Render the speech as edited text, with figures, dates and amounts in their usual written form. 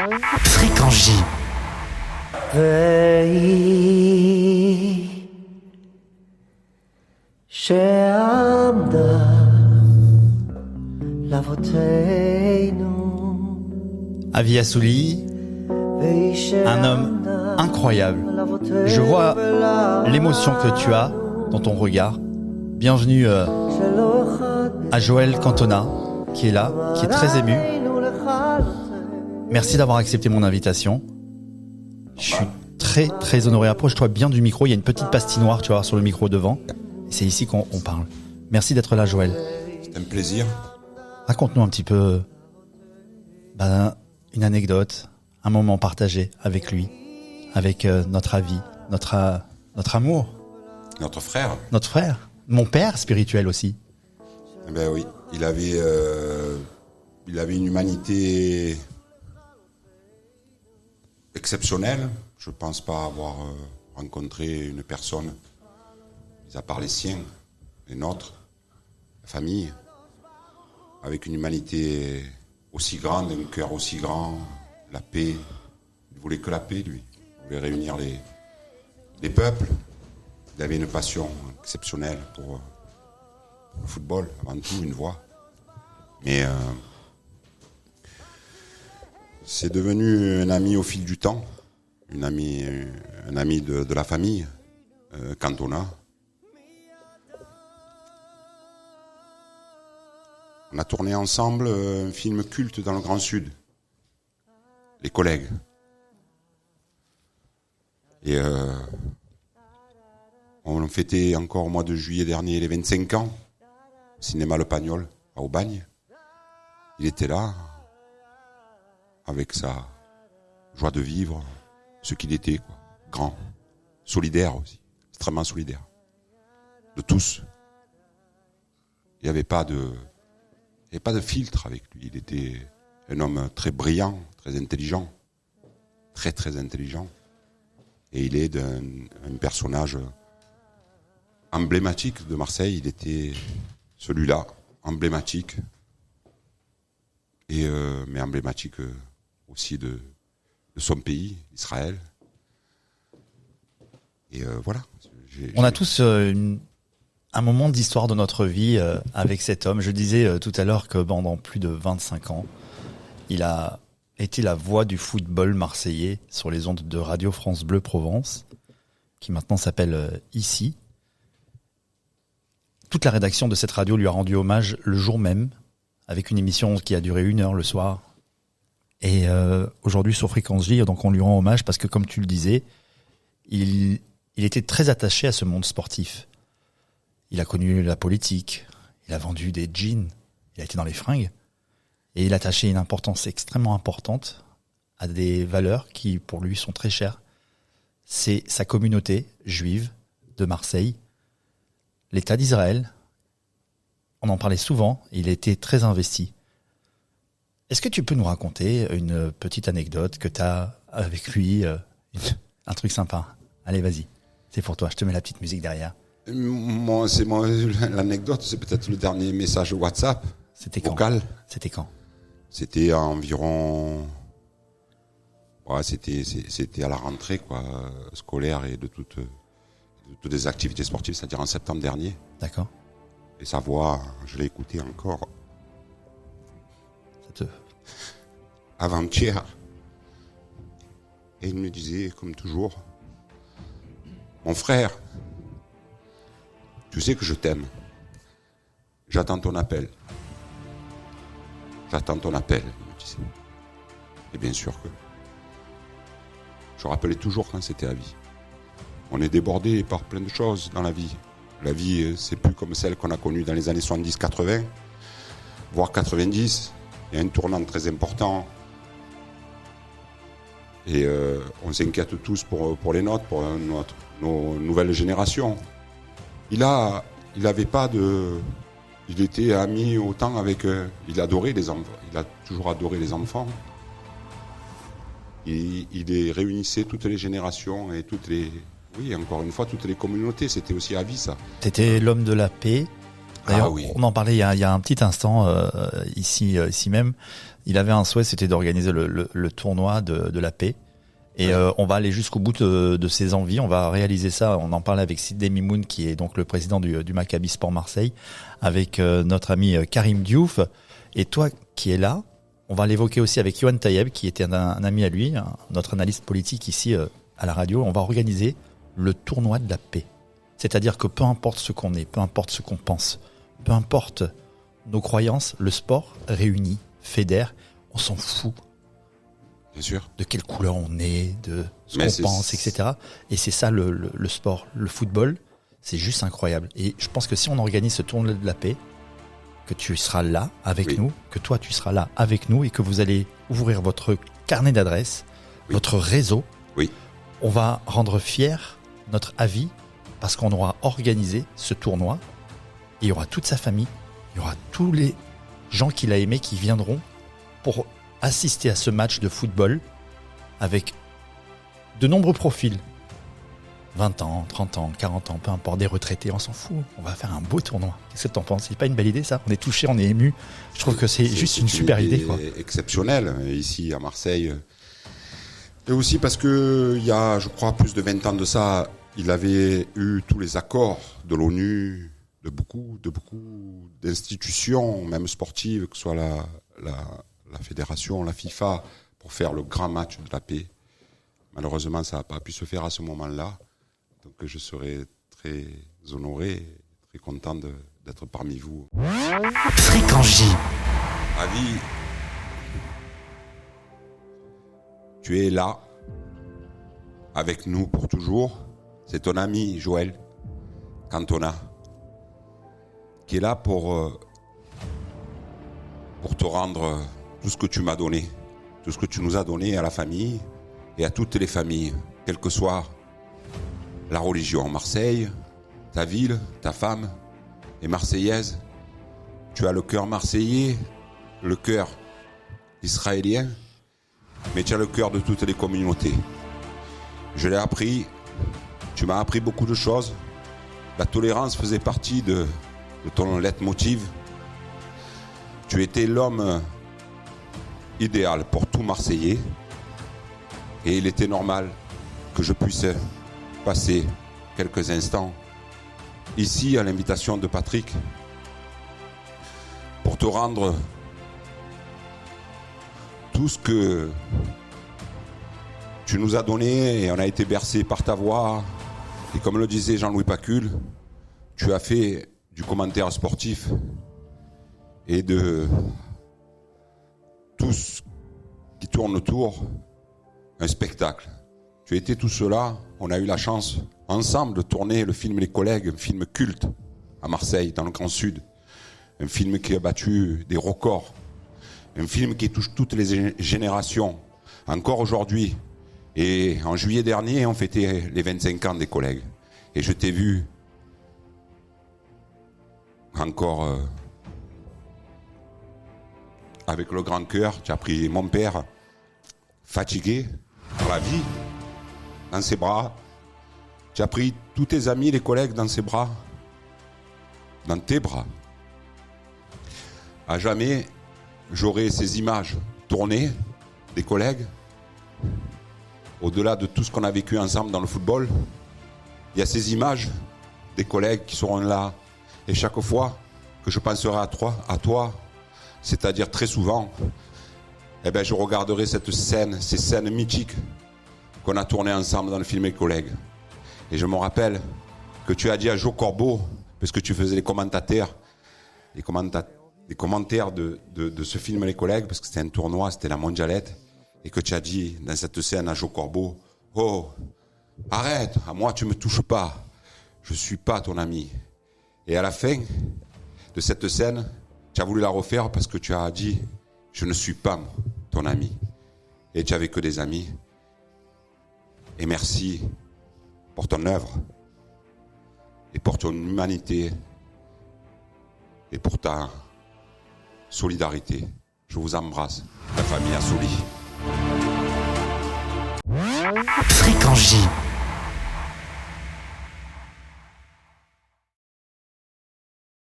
Fréquence J. והיא שעמדה לאבותינו. Avi Assouli, un homme incroyable. Je vois l'émotion que tu as dans ton regard. Bienvenue à Joël Cantona, qui est là, qui est très ému. Merci d'avoir accepté mon invitation. Je suis très très honoré. Approche-toi bien du micro, il y a une petite pastille noire, tu vas voir, sur le micro devant. Et c'est ici qu'on parle. Merci d'être là, Joël. C'est un plaisir. Raconte-nous un petit peu une anecdote, un moment partagé avec lui, avec notre Avi, notre amour. Notre frère. Notre frère, mon père spirituel aussi. Eh ben oui, il avait une humanité exceptionnelle. Je pense pas avoir rencontré une personne, mis à part les siens, les nôtres, la famille, avec une humanité aussi grande, un cœur aussi grand, la paix. Il voulait que la paix, lui. Il voulait réunir les peuples. Il avait une passion exceptionnelle pour le football, avant tout, une voix. Mais c'est devenu un ami au fil du temps, un ami de la famille, Cantona. On a tourné ensemble un film culte dans le Grand Sud, Les Collègues. Et on fêtait encore au mois de juillet dernier les 25 ans, au cinéma Le Pagnol, à Aubagne. Il était là, avec sa joie de vivre, ce qu'il était, quoi. Grand, solidaire aussi, extrêmement solidaire, de tous. Il n'y avait pas de filtre avec lui. Il était un homme très brillant, très intelligent, très très intelligent. Et il est un personnage emblématique de Marseille. Il était celui-là, emblématique, mais emblématique aussi de son pays, Israël. Et voilà. On a tous un moment d'histoire de notre vie avec cet homme. Je disais tout à l'heure que pendant plus de 25 ans, il a été la voix du football marseillais sur les ondes de Radio France Bleu Provence, qui maintenant s'appelle Ici. Toute la rédaction de cette radio lui a rendu hommage le jour même, avec une émission qui a duré 1 heure le soir. Et aujourd'hui sur Fréquence J, donc on lui rend hommage parce que, comme tu le disais, il était très attaché à ce monde sportif. Il a connu la politique, il a vendu des jeans, il a été dans les fringues, et il attachait une importance extrêmement importante à des valeurs qui, pour lui, sont très chères. C'est sa communauté juive de Marseille, l'État d'Israël. On en parlait souvent, il était très investi. Est-ce que tu peux nous raconter une petite anecdote que tu as avec lui, un truc sympa? Allez, vas-y, c'est pour toi, je te mets la petite musique derrière. L'anecdote, c'est peut-être le dernier message WhatsApp. C'était vocal. C'était quand? C'était à environ... Ouais, c'était à la rentrée, quoi, scolaire et de toutes les activités sportives, c'est-à-dire en septembre dernier. D'accord. Et sa voix, je l'ai écoutée encore avant-hier. Et il me disait, comme toujours, mon frère, tu sais que je t'aime. J'attends ton appel. J'attends ton appel, il me disait. Et bien sûr que je rappelais toujours quand c'était la vie. On est débordé par plein de choses dans la vie. La vie, c'est plus comme celle qu'on a connue dans les années 70-80, voire 90. Il y a un tournant très important. Et on s'inquiète tous pour les nôtres, pour nos nouvelles générations. Il avait pas de... Il était ami autant avec... il adorait les enfants. Il a toujours adoré les enfants. Il les réunissait toutes les générations et toutes les... Oui, encore une fois, toutes les communautés. C'était aussi à vie, ça. T'étais l'homme de la paix. D'ailleurs, oui. on en parlait il y a un petit instant ici même. Il avait un souhait, c'était d'organiser le tournoi de la paix. Et on va aller jusqu'au bout de ses envies. On va réaliser ça. On en parlait avec Sidney Mimoun, qui est donc le président du Maccabi Sport Marseille, avec notre ami Karim Diouf. Et toi qui es là, on va l'évoquer aussi avec Yohan Tayeb, qui était un ami à lui, notre analyste politique ici à la radio. On va organiser le tournoi de la paix. C'est-à-dire que peu importe ce qu'on est, peu importe ce qu'on pense, peu importe nos croyances, le sport réunit, fédère, on s'en fout Bien sûr. de quelle couleur on est, de ce Mais qu'on c'est- pense, etc. Et c'est ça le sport, le football, c'est juste incroyable. Et je pense que si on organise ce tournoi de la paix, que tu seras là avec Oui. nous, que toi tu seras là avec nous et que vous allez ouvrir votre carnet d'adresses, Oui. votre réseau, Oui. on va rendre fier notre avis parce qu'on aura organisé ce tournoi. Et il y aura toute sa famille, il y aura tous les gens qu'il a aimés qui viendront pour assister à ce match de football avec de nombreux profils. 20 ans, 30 ans, 40 ans, peu importe, des retraités, on s'en fout. On va faire un beau tournoi. Qu'est-ce que t'en penses? C'est pas une belle idée, ça? On est touché, on est ému. Je trouve que c'est juste une super idée, quoi. Exceptionnelle, ici à Marseille. Et aussi parce que il y a, je crois, plus de 20 ans de ça, il avait eu tous les accords de l'ONU, de beaucoup d'institutions, même sportives, que ce soit la fédération, la FIFA, pour faire le grand match de la paix. Malheureusement, ça n'a pas pu se faire à ce moment-là. Donc je serais très honoré, très content d'être parmi vous. Fréquence J. Avis, tu es là, avec nous pour toujours. C'est ton ami Joël Cantona, qui est là pour te rendre tout ce que tu m'as donné, tout ce que tu nous as donné à la famille et à toutes les familles, quelle que soit la religion. Marseille, ta ville, ta femme est marseillaise. Tu as le cœur marseillais, le cœur israélien, mais tu as le cœur de toutes les communautés. Je l'ai appris, tu m'as appris beaucoup de choses. La tolérance faisait partie de ton leitmotiv. Tu étais l'homme idéal pour tout Marseillais. Et il était normal que je puisse passer quelques instants ici à l'invitation de Patrick pour te rendre tout ce que tu nous as donné et on a été bercé par ta voix. Et comme le disait Jean-Louis Pacul, tu as fait du commentaire sportif et de tout ce qui tourne autour un spectacle. Tu étais tout cela. On a eu la chance ensemble de tourner le film Les Collègues, un film culte à Marseille, dans le Grand Sud. Un film qui a battu des records. Un film qui touche toutes les générations. Encore aujourd'hui. Et en juillet dernier, on fêtait les 25 ans des Collègues. Et je t'ai vu encore avec le grand cœur. Tu as pris mon père, fatigué par la vie, dans ses bras. Tu as pris tous tes amis, les collègues, dans ses bras. Dans tes bras. À jamais, j'aurai ces images tournées des collègues. Au-delà de tout ce qu'on a vécu ensemble dans le football, il y a ces images des collègues qui seront là. Et chaque fois que je penserai à toi, c'est-à-dire très souvent, eh ben je regarderai cette scène, ces scènes mythiques qu'on a tournées ensemble dans le film Les Collègues. Et je me rappelle que tu as dit à Joe Corbeau, parce que tu faisais les commentaires de ce film Les Collègues, parce que c'était un tournoi, c'était la mondialette, et que tu as dit dans cette scène à Joe Corbeau, « Oh, arrête, à moi tu me touches pas, je suis pas ton ami. » Et à la fin de cette scène, tu as voulu la refaire parce que tu as dit « Je ne suis pas ton ami. » Et tu n'avais que des amis. Et merci pour ton œuvre, et pour ton humanité, et pour ta solidarité. Je vous embrasse, la famille Assouli. Fréquence J.